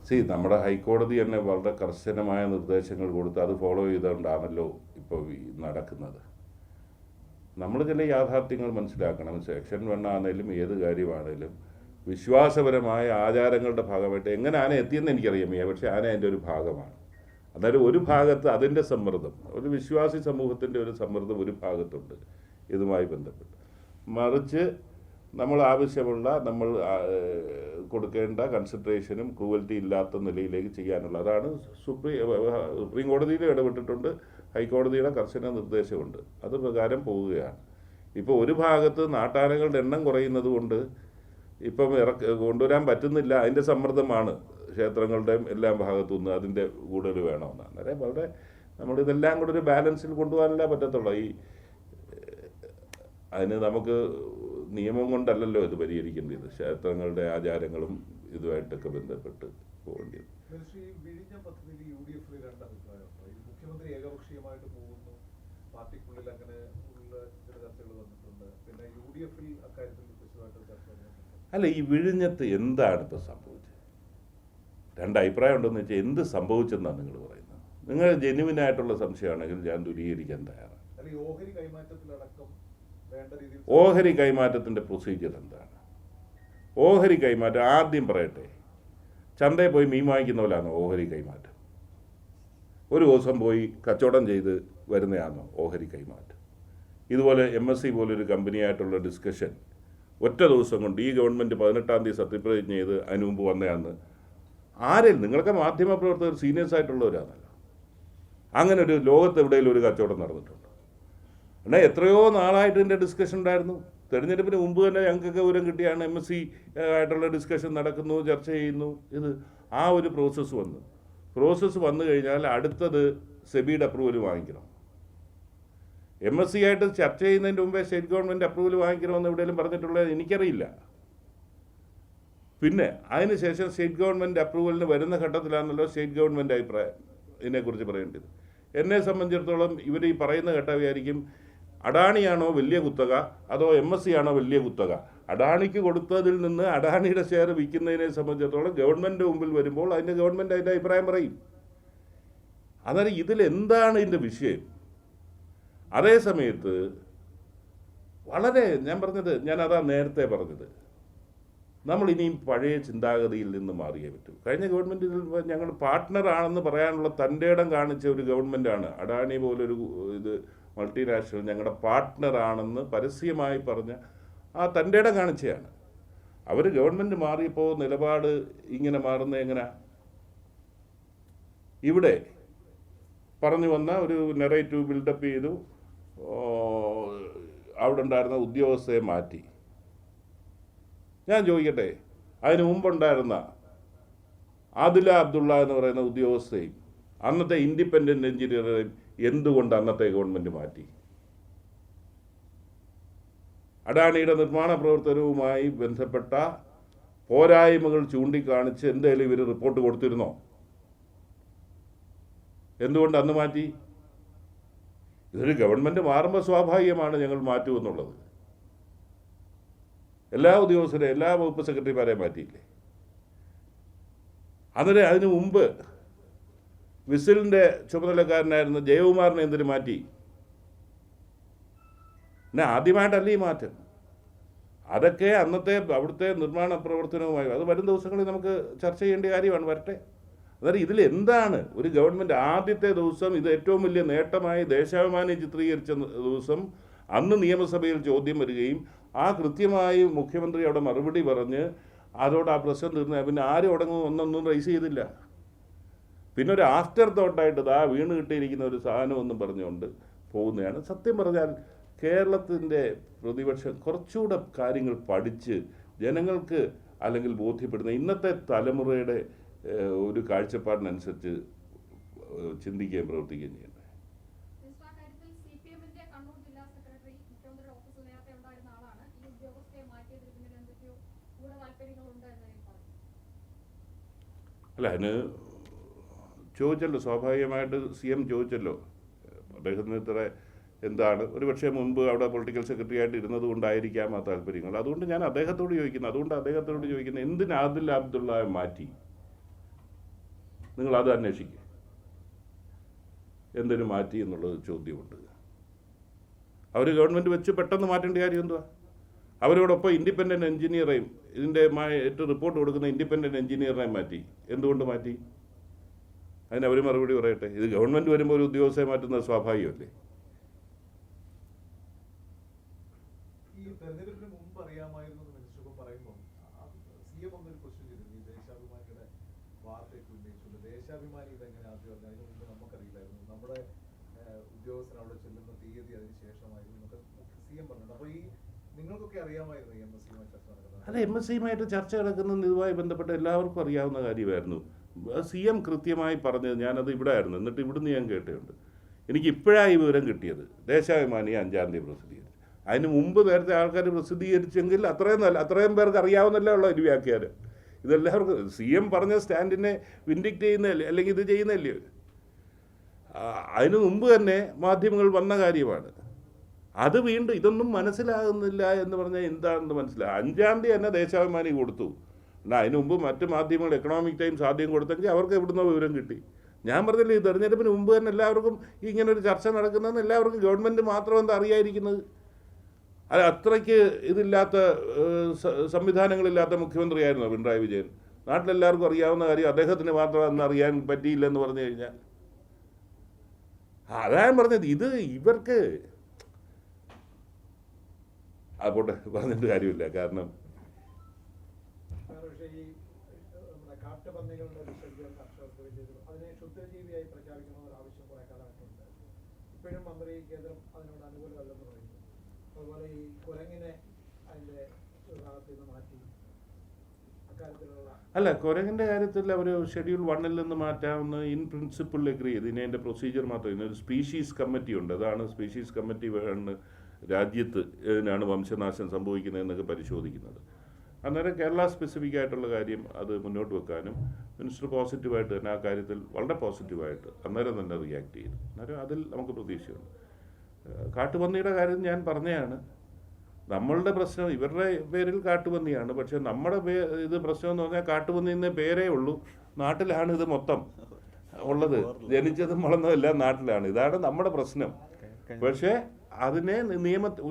നമ്മുടെ ഹൈക്കോടതി തന്നെ വളരെ കർശനമായ നിർദ്ദേശങ്ങൾ കൊടുത്ത് അത് ഫോളോ ചെയ്തുകൊണ്ടാണല്ലോ ഇപ്പോൾ നടക്കുന്നത്. നമ്മൾ ചില യാഥാർത്ഥ്യങ്ങൾ മനസ്സിലാക്കണം. സെക്ഷൻ 1 ആണെങ്കിലും ഏത് കാര്യമാണെങ്കിലും വിശ്വാസപരമായ ആചാരങ്ങളുടെ ഭാഗമായിട്ട് എങ്ങനെ ആന എത്തിയെന്ന് എനിക്കറിയാം, പക്ഷേ ആന അതിൻ്റെ ഒരു ഭാഗമാണ്. അതായത് ഒരു ഭാഗത്ത് അതിൻ്റെ സമ്മർദ്ദം, ഒരു വിശ്വാസി സമൂഹത്തിൻ്റെ ഒരു സമ്മർദ്ദം ഒരു ഭാഗത്തുണ്ട് ഇതുമായി ബന്ധപ്പെട്ട്. മറിച്ച് നമ്മൾ ആവശ്യമുള്ള നമ്മൾ കൊടുക്കേണ്ട കൺസിഡറേഷനും ക്രൂവൽറ്റി ഇല്ലാത്ത നിലയിലേക്ക് ചെയ്യാനുള്ള അതാണ് സുപ്രീം കോടതിയിൽ ഇടപെട്ടിട്ടുണ്ട്, ഹൈക്കോടതിയുടെ കർശന നിർദ്ദേശമുണ്ട്, അത് പ്രകാരം പോവുകയാണ്. ഇപ്പോൾ ഒരു ഭാഗത്ത് നാട്ടാനകളുടെ എണ്ണം കുറയുന്നത് കൊണ്ട് ഇപ്പം കൊണ്ടുവരാൻ പറ്റുന്നില്ല, അതിൻ്റെ സമ്മർദ്ദമാണ് ക്ഷേത്രങ്ങളുടെയും എല്ലാ ഭാഗത്തു നിന്ന് അതിൻ്റെ കൂടുതൽ വേണമെന്നാണ്. അന്നേരം അവിടെ നമ്മളിതെല്ലാം കൂടെ ഒരു ബാലൻസിൽ കൊണ്ടുപോകാനല്ല പറ്റത്തുള്ളൂ. അതിന് നമുക്ക് നിയമം കൊണ്ടല്ലല്ലോ ഇത് പരിഹരിക്കേണ്ടത്, ക്ഷേത്രങ്ങളുടെ ആചാരങ്ങളും ഇതുമായിട്ടൊക്കെ ബന്ധപ്പെട്ട് പോകേണ്ടത്. മുഖ്യമന്ത്രി ഏകപക്ഷീയമായിട്ട് പോകുന്നു, പാർട്ടിക്കുള്ളിൽ അങ്ങനെ ഉള്ള ചില ചർച്ചകൾ വന്നിട്ടുണ്ട്. പിന്നെ UDF-ൽ അക്കാര്യത്തിൽ വിശദമായിട്ട് ചർച്ച വന്നിട്ടുണ്ട്. അല്ല, ഈ വിഴിഞ്ഞത്ത് എന്താണ് ഇപ്പോൾ സംഭവിച്ചത്? രണ്ട് അഭിപ്രായം ഉണ്ടെന്ന് വെച്ചാൽ എന്ത് സംഭവിച്ചെന്നാണ് നിങ്ങൾ പറയുന്നത്? നിങ്ങൾ ജെന്യുവിനായിട്ടുള്ള സംശയമാണെങ്കിൽ ഞാൻ ദൂരീകരിക്കാൻ തയ്യാറാണ്. ഓഹരി കൈമാറ്റത്തിൻ്റെ പ്രൊസീജിയർ എന്താണ്? ഓഹരി കൈമാറ്റം ആദ്യം പറയട്ടെ, ചന്തയിൽ പോയി മീൻ വാങ്ങിക്കുന്ന പോലെയാണോ ഓഹരി കൈമാറ്റം? ഒരു ദിവസം പോയി കച്ചവടം ചെയ്ത് വരുന്നതാണോ ഓഹരി കൈമാറ്റം? ഇതുപോലെ MSC പോലൊരു കമ്പനിയായിട്ടുള്ള ഡിസ്കഷൻ ഒറ്റ ദിവസം കൊണ്ട് ഈ ഗവൺമെൻറ് 18-ാം തീയതി സത്യപ്രതിജ്ഞ ചെയ്ത് അതിന് മുമ്പ് വന്നതാണെന്ന് ആരെയും, നിങ്ങളൊക്കെ മാധ്യമപ്രവർത്തകർ സീനിയേഴ്സ് ആയിട്ടുള്ളവരാണല്ലോ, അങ്ങനെ ഒരു ലോകത്ത് എവിടെയെങ്കിലും ഒരു കച്ചവടം നടന്നിട്ടുണ്ട്? എന്നാൽ എത്രയോ നാളായിട്ട് ഇതിൻ്റെ ഡിസ്കഷൻ ഉണ്ടായിരുന്നു. തെരഞ്ഞെടുപ്പിന് മുമ്പ് തന്നെ ഞങ്ങൾക്കൊക്കെ വിവരം കിട്ടിയാണ് MSC ആയിട്ടുള്ള ഡിസ്കഷൻ നടക്കുന്നു, ചർച്ച ചെയ്യുന്നു. ഇത് ആ ഒരു പ്രോസസ്സ് വന്നു കഴിഞ്ഞാൽ അടുത്തത് സെബിയുടെ അപ്രൂവൽ വാങ്ങിക്കണം. MSC ആയിട്ട് ചർച്ച ചെയ്യുന്നതിന് മുമ്പേ സ്റ്റേറ്റ് ഗവൺമെൻറ് അപ്രൂവൽ വാങ്ങിക്കണമെന്ന് എവിടെയെങ്കിലും പറഞ്ഞിട്ടുള്ളത് എനിക്കറിയില്ല. പിന്നെ അതിനുശേഷം സ്റ്റേറ്റ് ഗവൺമെൻറ് അപ്രൂവലിന് വരുന്ന ഘട്ടത്തിലാണല്ലോ സ്റ്റേറ്റ് ഗവൺമെൻറ് അഭിപ്രായം ഇതിനെക്കുറിച്ച് പറയേണ്ടത്. എന്നെ സംബന്ധിച്ചിടത്തോളം ഇവർ ഈ പറയുന്ന ഘട്ടമായിരിക്കും, അഡാണിയാണോ വലിയ കുത്തക അതോ MSC ആണോ വലിയ കുത്തക? അഡാണിക്ക് കൊടുത്തതിൽ നിന്ന് അഡാണിയുടെ ഷെയർ വിൽക്കുന്നതിനെ സംബന്ധിച്ചിടത്തോളം ഗവൺമെൻറ് മുമ്പിൽ വരുമ്പോൾ ഗവൺമെൻറ് അതിൻ്റെ അഭിപ്രായം പറയും. അന്നേരം ഇതിലെന്താണ് ഇതിൻ്റെ വിഷയം? അതേ സമയത്ത് വളരെ ഞാനതാ നേരത്തെ പറഞ്ഞത്, നമ്മൾ ഇനിയും പഴയ ചിന്താഗതിയിൽ നിന്ന് മാറിയേ പറ്റൂ. കഴിഞ്ഞ ഗവൺമെൻറ്റിൽ ഞങ്ങൾ പാർട്ട്ണറാണെന്ന് പറയാനുള്ള തൻ്റെ ഇടം കാണിച്ച ഒരു ഗവൺമെൻറ്റാണ്. അഡാണി പോലൊരു മൾട്ടിനാഷണൽ ഞങ്ങളുടെ പാർട്ട്ണറാണെന്ന് പരസ്യമായി പറഞ്ഞ ആ തൻ്റെ ഇടം കാണിച്ചതാണ്. അവർ ഗവൺമെൻറ് മാറിയപ്പോൾ നിലപാട് ഇങ്ങനെ മാറുന്നത് എങ്ങനെ? ഇവിടെ പറഞ്ഞു വന്ന ഒരു നെറേറ്റീവ് ബിൽഡപ്പ് ചെയ്തു, അവിടെ ഉണ്ടായിരുന്ന ഉദ്യോഗസ്ഥയെ മാറ്റി. ഞാൻ ചോദിക്കട്ടെ, അതിന് മുമ്പുണ്ടായിരുന്ന ആദില അബ്ദുള്ള എന്ന് പറയുന്ന ഉദ്യോഗസ്ഥയും അന്നത്തെ ഇൻഡിപെൻഡൻറ്റ് എഞ്ചിനീയറെയും എന്തുകൊണ്ട് അന്നത്തെ ഗവൺമെൻറ് മാറ്റി? അഡാണിയുടെ നിർമ്മാണ പ്രവർത്തനവുമായി ബന്ധപ്പെട്ട പോരായ്മകൾ ചൂണ്ടിക്കാണിച്ച് എന്തെങ്കിലും ഇവർ റിപ്പോർട്ട് കൊടുത്തിരുന്നോ? എന്തുകൊണ്ട് അന്ന് മാറ്റി? ഇതൊരു ഗവൺമെൻറ് മാറുമ്പോൾ സ്വാഭാവികമാണ് ഞങ്ങൾ മാറ്റുമെന്നുള്ളത്. എല്ലാ ഉദ്യോഗസ്ഥരെയും എല്ലാ വകുപ്പ് സെക്രട്ടറിമാരെയും മാറ്റിയില്ലേ? അതിന് മുമ്പ് വിസിലിൻ്റെ ചുമതലക്കാരനായിരുന്ന ജയകുമാറിനെ എന്തിനു മാറ്റി? പിന്നെ ആദ്യമായിട്ടല്ല ഈ മാറ്റം. അതൊക്കെ അന്നത്തെ അവിടുത്തെ നിർമ്മാണ പ്രവർത്തനവുമായി അത് വരും ദിവസങ്ങളിൽ നമുക്ക് ചർച്ച ചെയ്യേണ്ട കാര്യമാണ്, വരട്ടെ. അതായത് ഇതിലെന്താണ് ഒരു ഗവൺമെൻറ് ആദ്യത്തെ ദിവസം ഇത് ഏറ്റവും വലിയ നേട്ടമായി ദേശാഭിമാനി ചിത്രീകരിച്ച ദിവസം അന്ന് നിയമസഭയിൽ ചോദ്യം വരികയും കൃത്യമായി മുഖ്യമന്ത്രി അവിടെ മറുപടി പറഞ്ഞ് അതോടെ ആ പ്രശ്നം തീർന്ന, പിന്നെ ആരും ഒന്നും റൈസ് ചെയ്തില്ല. പിന്നെ ഒരു ആഫ്റ്റർ തോട്ടായിട്ട് വീണ് കിട്ടിയിരിക്കുന്ന ഒരു സാധനമൊന്നും പറഞ്ഞുകൊണ്ട് പോകുന്നതാണ്. സത്യം പറഞ്ഞാൽ കേരളത്തിൻ്റെ പ്രതിപക്ഷം കുറച്ചുകൂടെ കാര്യങ്ങൾ പഠിച്ച് ജനങ്ങൾക്ക് അല്ലെങ്കിൽ ബോധ്യപ്പെടുന്ന ഇന്നത്തെ തലമുറയുടെ ഒരു കാഴ്ചപ്പാടിനനുസരിച്ച് ചിന്തിക്കുകയും പ്രവർത്തിക്കുകയും ചെയ്യണം. അല്ല, അതിന് ചോദിച്ചല്ലോ, സ്വാഭാവികമായിട്ട് CM ചോദിച്ചല്ലോ അദ്ദേഹത്തിന് ഇത്ര എന്താണ്, ഒരുപക്ഷെ മുൻപ് അവിടെ പൊളിറ്റിക്കൽ സെക്രട്ടറി ആയിട്ട് ഇരുന്നത് കൊണ്ടായിരിക്കാം ആ താല്പര്യങ്ങൾ. അതുകൊണ്ട് ഞാൻ അദ്ദേഹത്തോട് ചോദിക്കുന്നത് എന്തിന് ആദിൽ അബ്ദുള്ളയെ മാറ്റി? നിങ്ങളത് അന്വേഷിക്കുക, എന്തിനു മാറ്റി എന്നുള്ളത് ചോദ്യമുണ്ട്. അവർ ഗവൺമെൻറ് വെച്ച് പെട്ടെന്ന് മാറ്റേണ്ട കാര്യം എന്തുവാ? അവരോടൊപ്പം ഇൻഡിപെൻഡൻറ്റ് എഞ്ചിനീയറേയും ഇതിൻ്റെ റിപ്പോർട്ട് കൊടുക്കുന്ന ഇൻഡിപെൻഡൻറ്റ് എഞ്ചിനീയറിനെയും മാറ്റി. എന്തുകൊണ്ട് മാറ്റി? അതിന് അവർ മറുപടി പറയട്ടെ. ഇത് ഗവൺമെൻറ് വരുമ്പോൾ ഒരു ഉദ്യോഗസ്ഥയെ മാറ്റുന്നത് സ്വാഭാവികമല്ലേ? ഈ തെരഞ്ഞെടുപ്പിന് മുമ്പ് അറിയാമായിരുന്നു മിനിസ്റ്റർ പറയുമ്പോൾ CM ഒന്നൊരു ക്വസ്റ്റ്യൻ ചെയ്തിരുന്നു ഈ ദേശാഭിമാനിയുടെ വാർത്തയൊക്കെ ഉന്നയിച്ചുകൊണ്ട്. ദേശാഭിമാനി ഇതെങ്ങനെ ആദ്യം പറഞ്ഞു? അതിന് മുമ്പ് നമുക്കറിയില്ലായിരുന്നു. നമ്മുടെ ഉദ്യോഗസ്ഥർ അവിടെ ചെല്ലുന്ന തീയതി അതിന് ശേഷമായിരുന്നു എന്നൊക്കെ CM പറഞ്ഞിട്ടുണ്ട്. അപ്പോൾ ഈ നിങ്ങൾക്കൊക്കെ അറിയാമായിരുന്നു ഈ MSCയുമായി ചർച്ച നടക്കുന്നത്? അല്ല, MSCയുമായിട്ട് ചർച്ച നടക്കുന്നത് ഇതുമായി ബന്ധപ്പെട്ട് എല്ലാവർക്കും അറിയാവുന്ന കാര്യമായിരുന്നു. CM കൃത്യമായി പറഞ്ഞത്, ഞാനത് ഇവിടെ ആയിരുന്നു, എന്നിട്ട് ഇവിടുന്ന് ഞാൻ കേട്ടിട്ടുണ്ട്. എനിക്ക് ഇപ്പോഴാണ് ഈ വിവരം കിട്ടിയത്. ദേശാഭിമാനി 5-ാം തീയതി പ്രസിദ്ധീകരിച്ചു. അതിന് മുമ്പ് നേരത്തെ ആൾക്കാർ പ്രസിദ്ധീകരിച്ചെങ്കിൽ അത്രയും പേർക്ക് അറിയാവുന്നല്ലേ ഉള്ള ഒരു വ്യാഖ്യാനം. ഇതെല്ലാവർക്കും CM പറഞ്ഞ സ്റ്റാൻഡിനെ വിൻഡിക്റ്റ് ചെയ്യുന്നതല്ലേ, അല്ലെങ്കിൽ ഇത് ചെയ്യുന്നതല്ലേ? അതിനു മുമ്പ് തന്നെ മാധ്യമങ്ങൾ വന്ന കാര്യമാണ്. അത് വീണ്ടും ഇതൊന്നും മനസ്സിലാകുന്നില്ല എന്ന് പറഞ്ഞാൽ എന്താണെന്ന് മനസ്സിലാകും. 5-ാം തീയതി തന്നെ ദേശാഭിമാനി കൊടുത്തു. എന്നാൽ അതിന് മുമ്പ് മറ്റ് മാധ്യമങ്ങൾ, എക്കണോമിക് ടൈംസ് ആദ്യം കൊടുത്തെങ്കിൽ അവർക്ക് എവിടുന്നോ വിവരം കിട്ടി. ഞാൻ പറഞ്ഞില്ലേ, ഈ തെരഞ്ഞെടുപ്പിന് മുമ്പ് തന്നെ എല്ലാവർക്കും ഇങ്ങനൊരു ചർച്ച നടക്കുന്നതെന്ന് എല്ലാവർക്കും ഗവൺമെൻറ് മാത്രം എന്താ അറിയാതിരിക്കുന്നത്? അത് അത്രയ്ക്ക് ഇതില്ലാത്ത സംവിധാനങ്ങളില്ലാത്ത മുഖ്യമന്ത്രിയായിരുന്നു പിണറായി വിജയൻ. നാട്ടിലെല്ലാവർക്കും അറിയാവുന്ന കാര്യം അദ്ദേഹത്തിന് മാത്രം അന്ന് അറിയാൻ പറ്റിയില്ലെന്ന് പറഞ്ഞു കഴിഞ്ഞാൽ അതാ ഞാൻ പറഞ്ഞത്. ഇത് ഇവർക്ക് പോട്ടെ, പറഞ്ഞിട്ട് കാര്യമില്ല. കാരണം കാട്ടുപന്നികളുടെ വിസർജ്ജനം കർഷകർക്ക് അതിനെ ക്ഷുദ്രജീവിയായി പ്രഖ്യാപിക്കണമെന്ന ആവശ്യം കുറെ കാലമായിട്ടുണ്ട്. ഇപ്പോഴും മന്ത്രി കേന്ദ്രം അതിനോട് അനുകൂലമല്ലെന്ന് പറയുന്നു. അതുപോലെ ഈ കുരങ്ങിനെ അതിന്റെ വിഭാഗത്തിൽ നിന്ന് മാറ്റി അക്കാര്യത്തിലുള്ള അല്ല, കുരങ്ങിൻ്റെ കാര്യത്തിൽ അവർ ഷെഡ്യൂൾ 1-ൽ നിന്ന് മാറ്റാമെന്ന് ഇൻ പ്രിൻസിപ്പിൾ എഗ്രി ചെയ്ത്. ഇനി അതിൻ്റെ പ്രൊസീജിയർ മാത്രം. ഇതിനൊരു സ്പീഷീസ് കമ്മിറ്റി ഉണ്ട്. അതാണ് സ്പീഷീസ് കമ്മിറ്റി ആണ് രാജ്യത്ത് ഇതിനാണ് വംശനാശം സംഭവിക്കുന്നതെന്നൊക്കെ പരിശോധിക്കുന്നത്. അന്നേരം കേരള സ്പെസിഫിക് ആയിട്ടുള്ള കാര്യം അത് മുന്നോട്ട് വെക്കാനും മിനിസ്റ്റർ പോസിറ്റീവായിട്ട് തന്നെ ആ കാര്യത്തിൽ വളരെ പോസിറ്റീവായിട്ട് അന്നേരം തന്നെ റിയാക്ട് ചെയ്തു. അന്നേരം അതിൽ നമുക്ക് പ്രതീക്ഷയുണ്ട്. കാട്ടുപന്നിയുടെ കാര്യം ഞാൻ പറഞ്ഞതാണ്. നമ്മളുടെ പ്രശ്നം ഇവരുടെ പേരിൽ കാട്ടുപന്നിയാണ്. പക്ഷെ നമ്മുടെ ഇത് പ്രശ്നം എന്ന് പറഞ്ഞാൽ കാട്ടുപന്നി എന്ന പേരേ ഉള്ളൂ. നാട്ടിലാണ് ഇത് മൊത്തം ഉള്ളത്. ജനിച്ചതും വളർന്നതും എല്ലാം നാട്ടിലാണ്. ഇതാണ് നമ്മുടെ പ്രശ്നം. പക്ഷേ അതിനെ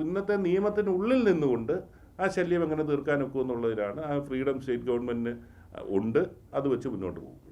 ഇന്നത്തെ നിയമത്തിനുള്ളിൽ നിന്നുകൊണ്ട് ആ ശല്യം എങ്ങനെ തീർക്കാനൊക്കെ എന്നുള്ളതിലാണ് ആ ഫ്രീഡം സ്റ്റേറ്റ് ഗവൺമെൻറ്റിന് ഉണ്ട്. അത് വെച്ച് മുന്നോട്ട് പോകും.